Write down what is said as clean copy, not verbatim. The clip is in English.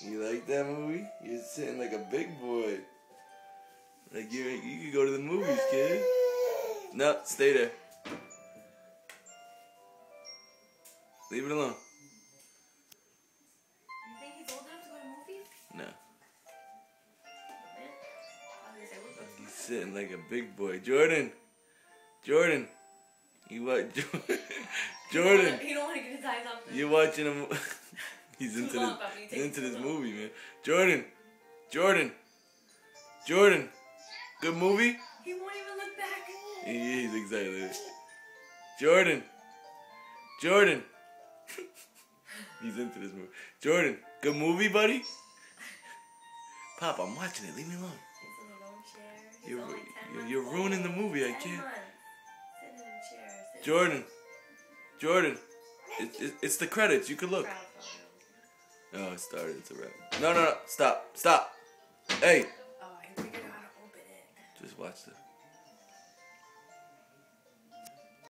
You like that movie? You're sitting like a big boy. Like you could go to the movies, kid. No, stay there. Leave it alone. You think he's old enough to go to movies? No. He's Sitting like a big boy. Jordan. Jordan. You what? Jordan. He don't want to get his eyes off this. You watching him? He's into this movie, man. Jordan. Jordan. Jordan. Good movie? He won't even look back. He's excited. Jordan. Jordan. He's into this movie. Jordan. Good movie, buddy? Pop, I'm watching it. Leave me alone. He's in his own chair. You're ruining the movie. I can't. 10 months. Sitting in a chair. Jordan. Jordan. It's the credits. You could look. Oh, it started. It's a wrap. No. Stop. Stop. Hey. Oh, I figured out how to open it. Just watch the.